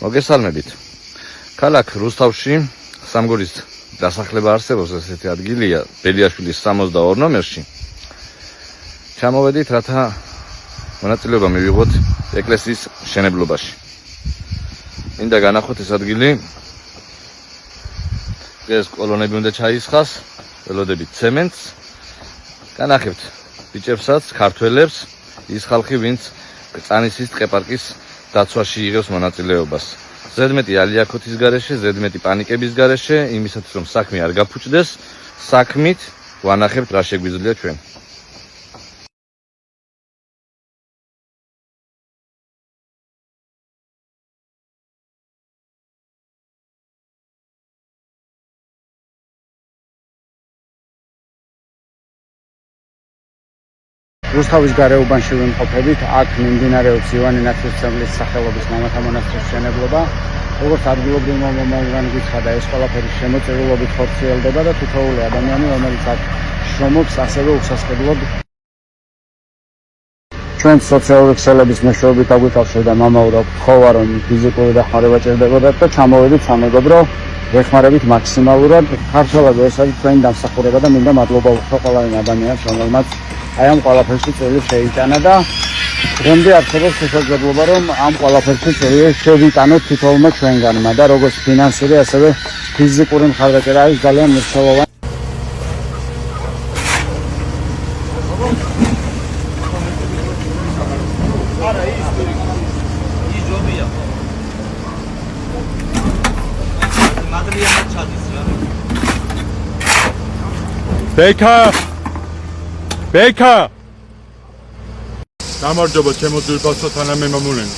მოგესალმებით. ქალაქ რუსთავში სამგორის დასახლება არსებობს, ესეთი ადგილია ბელიაშვილის 62 ნომერში. ჩამოვედით, რათა მონაწილეობა მივიღოთ ეკლესიის მშენებლობაში. მინდა განახოთ ეს ადგილი. ეს კოლონები უნდა ჩაისხას, ველოდებით ცემენტს. განახებთ ბიჭებსაც, ქართველებს, ის ხალხი, ვინც კრწანისის ტყეპარკის დაცვაში იღებს მონაწილეობას. ზედმეტი ალიაქოთის გარეშე, ზედმეტი პანიკების გარეშე, იმისათვის რომ საქმე არ გაფუჭდეს, საქმით ვანახებთ რა შეგვიძლია ჩვენ. რუსთავის გარეუბანში ვიმყოფებით, აქ მიმდინარეობს ივანე ნათლისმცემლის სახელობის მამათა მონასტრის მშენებლობა. როგორც ადგილობრივ მომავალთან გითხრა, ეს ყველაფერი შემოწირულობით ხორციელდება და თითოეული ადამიანი, რომელიც აქ შრომობს, ასევე უსასყიდლოდ ჩვენ სოციალური ქსელების მეშვეობით აგვიკავშირდა მამაურად გთხოვა, რომ ფიზიკური დახმარება ჭირდებოდა და ჩამოვედით სამეგობრო ვეხმარებით მაქსიმალურად. ქართველები ეს არის ჩვენი დამსახურება და მინდა მადლობა ვუხო ყველა იმ ადამიანს, რომელმაც აი ამ ყველაფერში წელი შეიტანა და დღემდე არსებობს შესაძლებლობა, რომ ამ ყველაფერში წელი შევიტანოთ თითოეულმა ჩვენგანმა და როგორც ფინანსური, ასევე ფიზიკური მხარდაჭერა არის ძალიან მნიშვნელოვანი. ბექა გამარჯობა ჩემო ძვირფასო თანამემამულენი.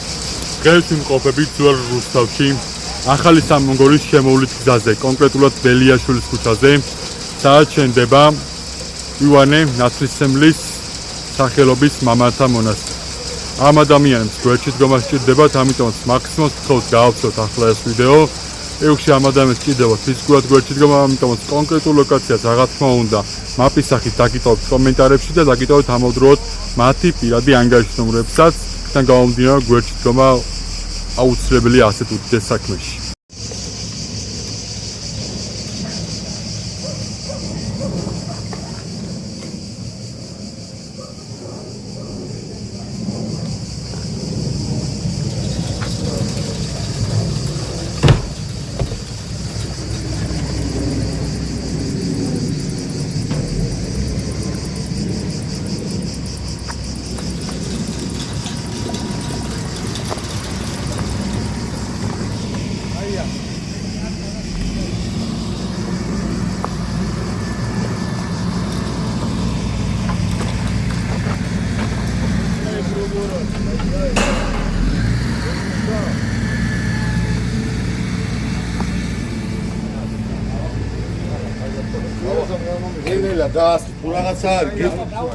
დღეს ვიმყოფებით ძველ რუსთავში, ახალი სამგორის შემოვლის გზაზე, კონკრეტულად ბელიაშვილის ქუჩაზე, სადაც შენდება ივანე ნათლისმცემლის სახელობის მამათა მონასტერი. ამ ადამიანებს გვერდში დგომა სჭირდებათ, ამიტომაც მაქსიმუმს ვთხოვთ გაავსოთ ახლა ეს ვიდეო. ეუქში ამ ადამიანს სჭირდებათ ფიზიკურად გვერდში დგომა, ამიტომაც კონკრეტულ ლოკაციას რა თქმა უნდა მაპის სახით დაგიტოვებთ კომენტარებში და დაგიტოვებთ ამავდროულად მათი პირადი ანგარიშის ნომრებსაც, თან გამომდინარე გვერდში დგომა აუცილებელია ასეთ უდიდეს საქმეში. გენელა და რაღაცა არის. გენელა